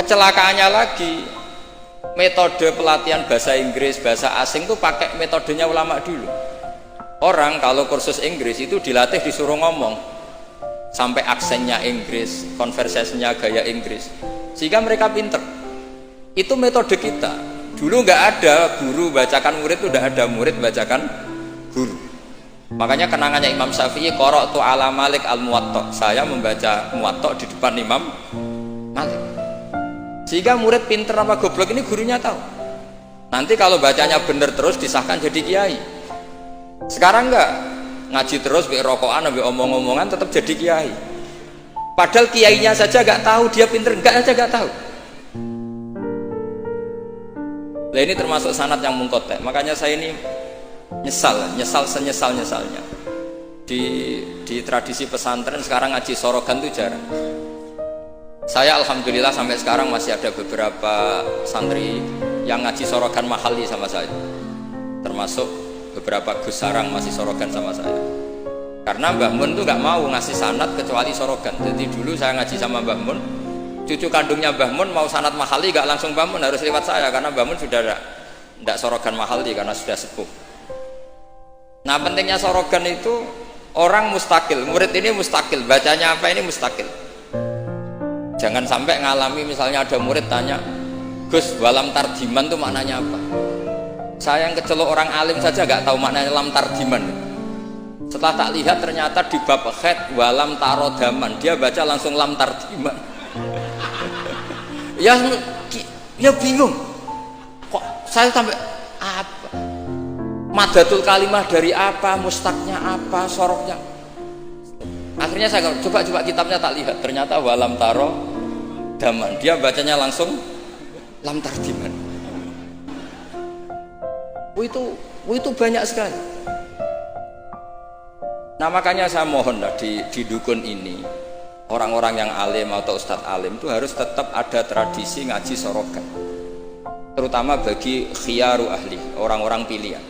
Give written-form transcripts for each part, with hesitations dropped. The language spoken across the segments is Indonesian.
Kecelakaannya lagi, metode pelatihan bahasa Inggris, bahasa asing itu pakai metodenya ulama dulu. Orang kalau kursus Inggris itu dilatih disuruh ngomong sampai aksennya Inggris, konversasinya gaya Inggris, sehingga mereka pinter. Itu metode kita. Dulu nggak ada guru bacakan murid, itu udah ada murid bacakan guru. Makanya kenangannya Imam Syafi'i, qara'tu ala Malik al-Muwatta, saya membaca Muwatta di depan Imam Malik. Sehingga murid pinter apa goblok ini gurunya tahu. Nanti kalau bacanya bener terus disahkan jadi kiai. Sekarang enggak, ngaji terus be rokokan be omong-omongan tetap jadi kiai. Padahal kiainya saja enggak tahu dia pinter, enggak aja enggak tahu. Nah ini termasuk sanad yang mungkotek. Makanya saya ini nyesal senyesal-nyesalnya. Di tradisi pesantren sekarang ngaji sorogan itu jarang. Saya alhamdulillah sampai sekarang masih ada beberapa santri yang ngaji sorogan mahali sama saya, termasuk beberapa Gus Sarang masih sorogan sama saya. Karena Mbah Mun tuh nggak mau ngasih sanad kecuali sorogan. Jadi dulu saya ngaji sama Mbah Mun, cucu kandungnya Mbah Mun mau sanad mahali nggak langsung Mbah Mun, harus lewat saya karena Mbah Mun sudah tidak sorogan mahali karena sudah sepuh. Nah pentingnya sorogan itu orang mustakil, murid ini mustakil, bacanya apa ini mustakil. Jangan sampai ngalami misalnya ada murid tanya, Gus, walam tarjiman itu maknanya apa? Saya yang kecelok orang alim saja nggak tahu maknanya lam tarjiman. Setelah tak lihat ternyata di bab khed walam tarodaman dia baca langsung lam tarjiman. ya bingung. Kok saya sampai apa? Madatul kalimah dari apa? Mustaknya apa? Soroknya? Akhirnya saya coba kitabnya tak lihat, ternyata walam taro daman dia bacanya langsung lam tarjiman. Itu banyak sekali. Nah makanya saya mohon lah di dukun ini orang-orang yang alim atau ustadz alim itu harus tetap ada tradisi ngaji sorogan, terutama bagi khiyaru ahli, orang-orang pilihan.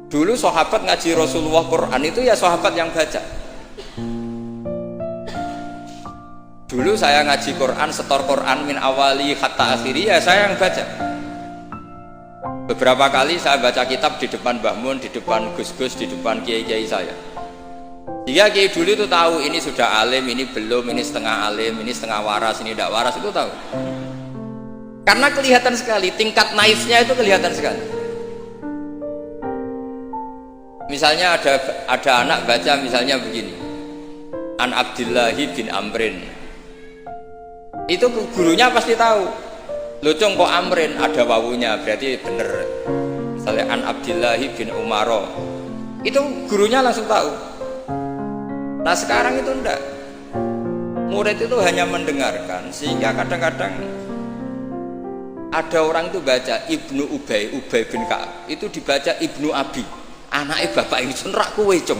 Dulu sahabat ngaji Rasulullah Quran itu ya sahabat yang baca. Dulu saya ngaji Quran, setor Quran min awali hatta akhiri, ya saya yang baca. Beberapa kali saya baca kitab di depan Mbah Mun, di depan Gus-Gus, di depan kiai-kiai saya. Jika kiai dulu itu tahu ini sudah alim, ini belum, ini setengah alim, ini setengah waras, ini tidak waras, itu tahu. Karena kelihatan sekali, tingkat naifnya itu kelihatan sekali. Misalnya ada anak baca misalnya begini, An Abdillahi bin Amrin, itu gurunya pasti tahu. Lucung kok Amrin ada wawunya berarti bener. Misalnya An Abdillahi bin Umaro, itu gurunya langsung tahu. Nah sekarang itu enggak, murid itu hanya mendengarkan, sehingga kadang-kadang ada orang itu baca Ibnu Ubay bin Ka'ab, itu dibaca Ibnu Abi, anaknya bapak ini rak kowe cung.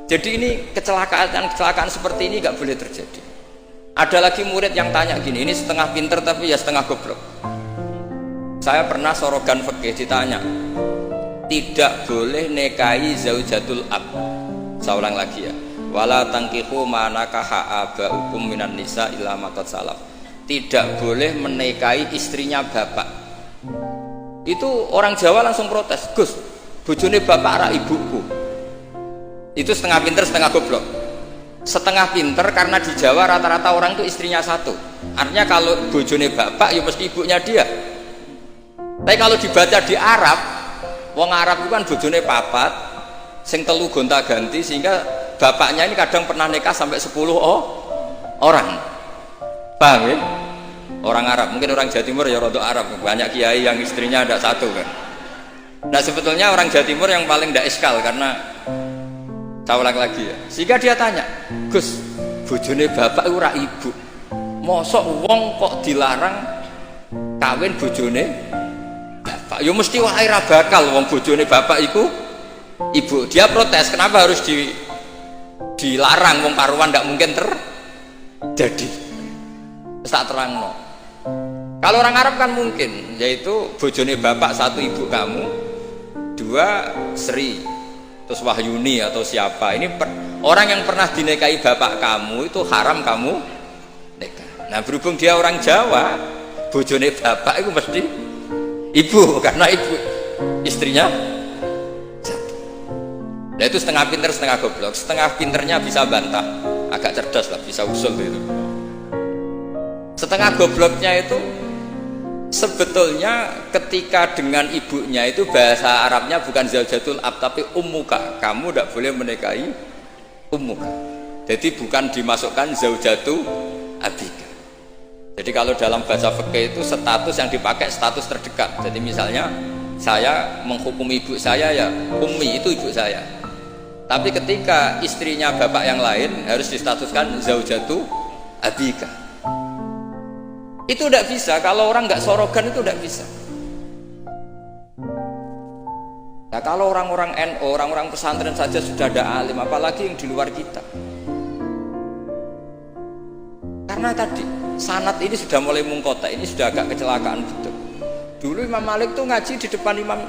Jadi ini kecelakaan seperti ini nggak boleh terjadi. Ada lagi murid yang tanya gini, ini setengah pinter tapi ya setengah goblok. Saya pernah sorogan fikih ditanya, tidak boleh nikahi zaujatul ab. Saya ulang lagi ya, wala tangkihu manakaha abaukum minan nisa illa ma qad salaf. Tidak boleh menikahi istrinya bapak. Itu orang Jawa langsung protes, Gus, bojone bapak ra ibuku. Itu setengah pinter setengah goblok. Setengah pinter karena di Jawa rata-rata orang itu istrinya satu, artinya kalau bojone bapak ya mesti ibunya dia. Tapi kalau dibaca di Arab, wong Arab itu kan bojone papat sing telu gonta ganti, sehingga bapaknya ini kadang pernah nikah sampai 10 orang. Paham ya? Orang Arab, mungkin orang Jawa Timur ya rodok Arab, banyak kiai yang istrinya ada satu kan. Nah sebetulnya orang Jawa Timur yang paling tidak iskal, karena saya ulang lagi ya, sehingga dia tanya, Gus, bojone bapak ora ibu, mosok wong kok dilarang kawin bojone bapak? Ya mesti wae ra bakal wong bojone bapak iku ibu. Dia protes, kenapa harus dilarang, wong karuan nggak mungkin terjadi. Tak terangno. Kalau orang Arab kan mungkin, yaitu bojone bapak satu ibu kamu, dua Sri, terus Wahyuni atau siapa. Ini orang yang pernah dinikahi bapak kamu itu haram kamu nikah. Nah berhubung dia orang Jawa, bojone bapak itu mesti ibu, karena ibu istrinya satu. Nah itu setengah pinter setengah goblok. Setengah pinternya bisa bantah, agak cerdas lah, bisa usul gitu. Setengah gobloknya itu sebetulnya ketika dengan ibunya itu bahasa Arabnya bukan zaujatul ab tapi ummuka. Kamu tidak boleh menikahi ummuka. Jadi bukan dimasukkan zaujatu abika. Jadi kalau dalam bahasa fikih itu status yang dipakai status terdekat. Jadi misalnya saya menghukum ibu saya ya ummi, itu ibu saya. Tapi ketika istrinya bapak yang lain harus distatuskan zaujatu abika. Itu tidak bisa, kalau orang nggak sorogan itu tidak bisa. Nah kalau orang-orang NU, orang-orang pesantren saja sudah ada alim, apalagi yang di luar kita. Karena tadi sanad ini sudah mulai mungkota, ini sudah agak kecelakaan betul. Dulu Imam Malik tuh ngaji di depan Imam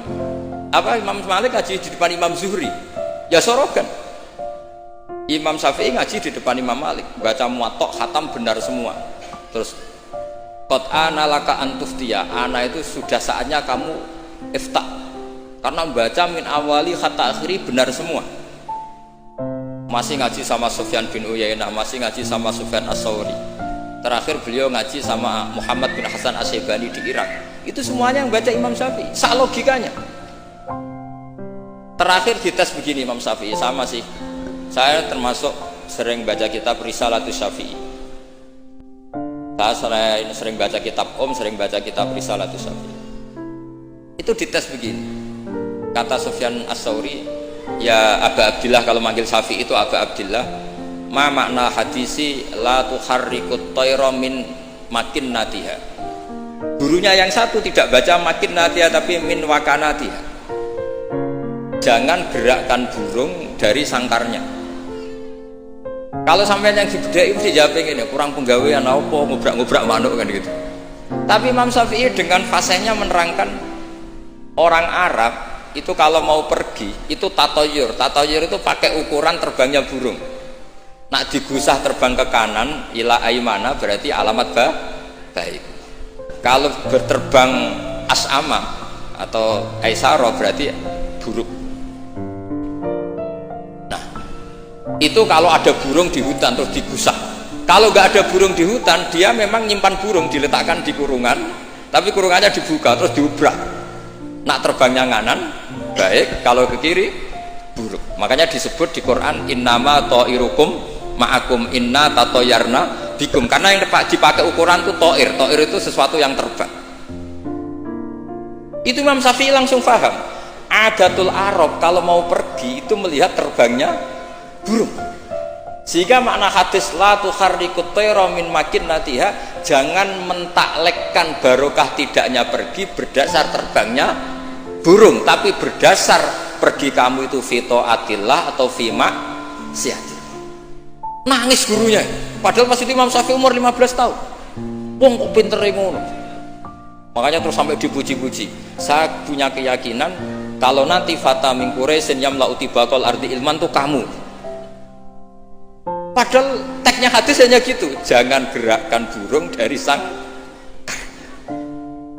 Malik ngaji di depan Imam Zuhri, ya sorogan. Imam Syafi'i ngaji di depan Imam Malik, baca muwatta khatam benar semua. Terus qad ana laka antuftiya, ana itu sudah saatnya kamu ifta, karena membaca min awali hatta akhiri benar semua. Masih ngaji sama Sufyan bin Uyainah, masih ngaji sama Sufyan As-Sauri, terakhir beliau ngaji sama Muhammad bin Hasan As-Syaibani di Irak. Itu semuanya yang baca Imam Syafi'i, sak logikanya. Terakhir dites begini Imam Syafi'i, sama sih, saya termasuk sering baca kitab Risalatus Syafi'i. Saya sering baca kitab sering baca kitab Risalatus Syafi'i. Itu dites begini. Kata Sufyan As-Sauri, ya Aba Abdillah, kalau manggil Syafi'i itu Aba Abdillah, ma makna hadisi la tuharrikut tayra min makinnatiha. Gurunya yang satu tidak baca makinnatiha tapi min wakanatiha. Jangan gerakkan burung dari sangkarnya. Kalau sampai yang dibedai mesti jawab ini, kurang penggawean apa, ngubrak-ngubrak manuk kan gitu. Tapi Imam Syafi'i dengan fasihnya menerangkan orang Arab itu kalau mau pergi itu tatoyur itu pakai ukuran terbangnya burung. Nak digusah terbang ke kanan ila aimana berarti alamat baik. Kalau berterbang as'ama atau aisaro berarti buruk. Itu kalau ada burung di hutan terus digusah. Kalau nggak ada burung di hutan, dia memang nyimpan burung diletakkan di kurungan, tapi kurungannya dibuka terus diubrak. Nak terbangnya nganan baik, kalau ke kiri buruk. Makanya disebut di Quran innama ta'irukum ma'akum inna tatoyarna bikum, karena yang dipakai ukuran itu to'ir itu sesuatu yang terbang. Itu Imam Syafi'i langsung paham. Adatul Arab kalau mau pergi itu melihat terbangnya burung. Sehingga makna hadis la tuharrikut tayra min makinnatiha, jangan mentaklekkan barokah tidaknya pergi berdasar terbangnya burung, tapi berdasar pergi kamu itu fi taatillah atau fi maksiatillah. Nangis gurunya, padahal pas itu Imam Syafi'i umur 15 tahun. Wong kok pinter ngono. Makanya terus sampai dipuji-puji. Saya punya keyakinan kalau nanti fata min Quraisyin yamla utibaqal ardi ilman tuh kamu. Padahal teksnya hadis hanya gitu, jangan gerakkan burung dari sang.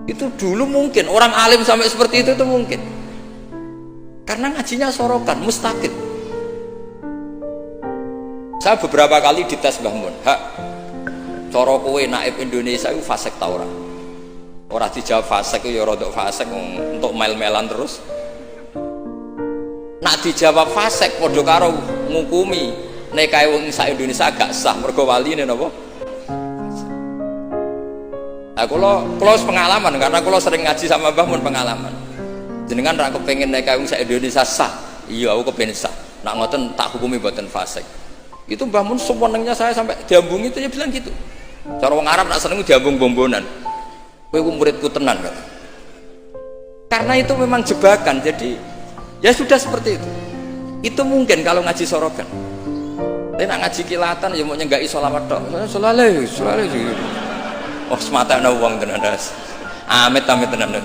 Itu dulu mungkin orang alim sampai seperti itu mungkin, karena ngajinya sorokan mustaqil. Saya beberapa kali dites Mbah Mun, hak coro kowe naib Indonesia itu fasek ta ora? Ora dijawab fasek ya rodok fasek untuk mel-melan terus. Nak dijawab fasek padha karo ngukumi nikahe wong sak Indonesia agak sah mergo waline napa. Nah, kula pengalaman karena kula sering ngaji sama Mbah Mun pengalaman. Jenengan ra kepengin nikahe wong sak Indonesia sah. Iya, aku kepengin sah. Nak ngoten tak hukumi mboten fasik. Itu Mbah Mun sewenengnya saya sampai diambung itu dia bilang gitu. Cara wong Arab nak seneng diambung bombonan. Kowe ku muridku tenan kata. Karena itu memang jebakan. Jadi ya sudah seperti itu. Itu mungkin kalau ngaji sorogan. Tapi nak ngaji kilatan ya mau nyenggai sholawat tok. Sholale. Oh semata ana wong tenan. Amit tenan.